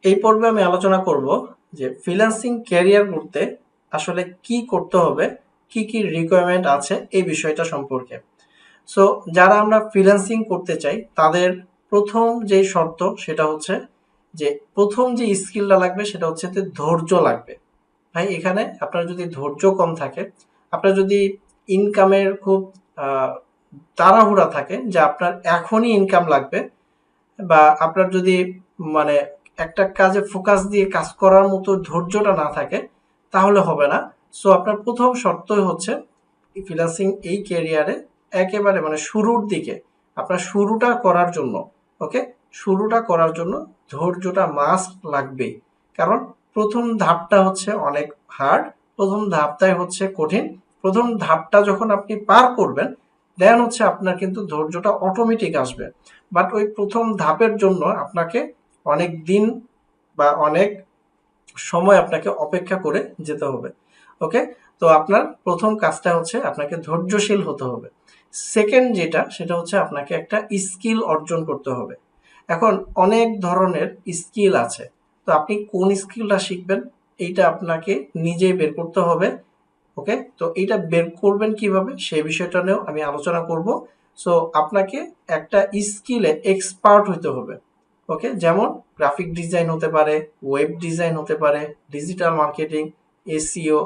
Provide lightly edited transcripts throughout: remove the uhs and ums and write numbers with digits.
এই পর্বে আমি আলোচনা করব যে ফ্রিল্যান্সিং ক্যারিয়ার করতে আসলে কি করতে হবে, কি কি রিকোয়ারমেন্ট আছে এই বিষয়টা সম্পর্কে। সো যারা আমরা ফ্রিল্যান্সিং করতে চাই তাদের প্রথম যে শর্ত সেটা হচ্ছে যে প্রথম যে স্কিলটা লাগবে সেটা হচ্ছে যে ধৈর্য লাগবে। ভাই এখানে আপনার যদি ধৈর্য কম থাকে, আপনার যদি ইনকামের খুব আহ, তাড়াহুড়া থাকে যে আপনার এখনই ইনকাম লাগবে, বা আপনার যদি মানে একটা কাজে ফোকাস দিয়ে কাজ করার মতো ধৈর্যটা না থাকে, তাহলে হবে না। সো আপনার প্রথম শর্তই হচ্ছে ফ্রিল্যান্সিং এই ক্যারিয়ারে একেবারে মানে শুরুর দিকে আপনার শুরুটা করার জন্য, ওকে, শুরুটা করার জন্য ধৈর্যটা মাস্ট লাগবেই। কারণ প্রথম ধাপটা হচ্ছে অনেক হার্ড, প্রথম ধাপটাই হচ্ছে কঠিন। প্রথম ধাপটা যখন আপনি পার করবেন দেন হচ্ছে আপনার কিন্তু ধৈর্যটা অটোমেটিক আসবে। বাট ওই প্রথম ধাপের জন্য আপনাকে অনেক দিন বা অনেক সময় আপনাকে অপেক্ষা করে যেতে হবে। ওকে, তো আপনার প্রথম কাজটা হচ্ছে আপনাকে ধৈর্যশীল হতে হবে। সেকেন্ড যেটা সেটা হচ্ছে আপনাকে একটা স্কিল অর্জন করতে হবে। এখন অনেক ধরনের স্কিল আছে, তো আপনি কোন স্কিলটা শিখবেন এইটা আপনাকে নিজেই বের করতে হবে। ওকে, তো এইটা বের করবেন কিভাবে সেই বিষয়টা নিয়েও আমি আলোচনা করব। সো আপনাকে একটা স্কিলে এক্সপার্ট হতে হবে। ওকে, যেমন গ্রাফিক ডিজাইন হতে পারে, ওয়েব ডিজাইন হতে পারে, digital marketing, SEO,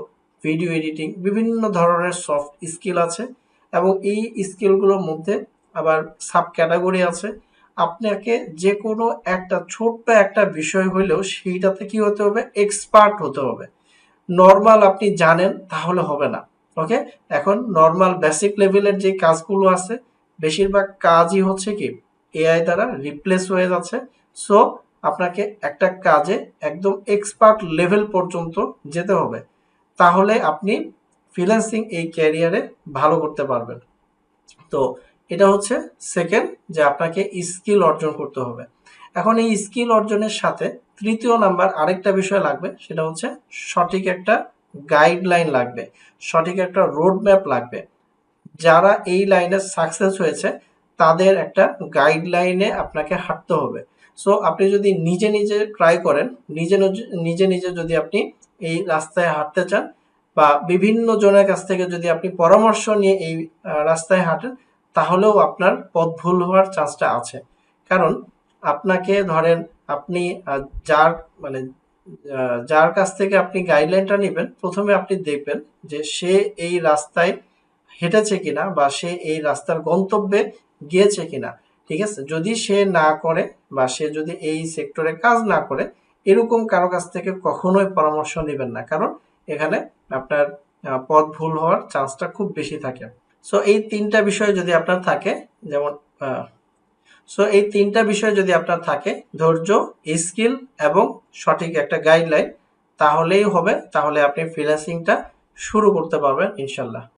video editing, বিভিন্ন ধরনের সফট স্কিল আছে। এবং এই স্কিলগুলোর মধ্যে আবার সাব ক্যাটাগরি আছে। আপনাকে যে কোনো একটা ছোট্ট একটা বিষয় হইলেও সেইটাতে কি হতে হবে, এক্সপার্ট হতে হবে। নর্মাল আপনি জানেন তাহলে হবে না। ওকে, এখন নর্মাল বেসিক লেভেলের যে কাজগুলো আছে বেশিরভাগ কাজই হচ্ছে কি এআই দ্বারা রিপ্লেস হয়ে যাচ্ছে। সো আপনাকে একটা কাজে একদম এক্সপার্ট লেভেল পর্যন্ত যেতে হবে, তাহলে আপনি ফ্রিল্যান্সিং এই ক্যারিয়ারে ভালো করতে পারবেন। তো এটা হচ্ছে সেকেন্ড, যে আপনাকে স্কিল অর্জন করতে হবে। এখন এই স্কিল অর্জনের সাথে তৃতীয় নাম্বার আরেকটা বিষয় লাগবে, সেটা হচ্ছে সঠিক একটা গাইডলাইন লাগবে, সঠিক একটা রোড ম্যাপ লাগবে। যারা এই লাইনে সাকসেস হয়েছে তাদের একটা গাইডলাইনে আপনাকে হাঁটতে হবে। সো আপনি যদি নিজে নিজে ট্রাই করেন, নিজে নিজে নিজে যদি আপনি এই রাস্তায় হাঁটতে চান, বা বিভিন্ন জনের কাছ থেকে যদি আপনি পরামর্শ নিয়ে এই রাস্তায় হাঁটেন, তাহলেও আপনার পথ ভুল হওয়ার চান্সটা আছে। কারণ আপনাকে ধরেন আপনি যার মানে যার কাছ থেকে আপনি গাইডলাইনটা নেবেন, প্রথমে আপনি দেখবেন যে সে এই রাস্তায় হেঁটেছে কিনা বা সে এই রাস্তার গন্তব্যে গিয়েছে কিনা। ঠিক আছে, যদি সে না করে বা সে যদি এই সেক্টরে কাজ না করে, এরকম কারো কাছ থেকে কখনোই পরামর্শ নেবেন না। কারণ এখানে আপনার পথ ভুল হওয়ার চান্সটা খুব বেশি থাকে। সো এই তিনটা বিষয় যদি আপনার থাকে, যেমন সো এই তিনটা বিষয় যদি আপনার থাকে, ধৈর্য, স্কিল এবং সঠিক একটা গাইডলাইন, তাহলেই হবে, তাহলে আপনি ফ্রিল্যান্সিংটা শুরু করতে পারবেন ইনশাল্লাহ।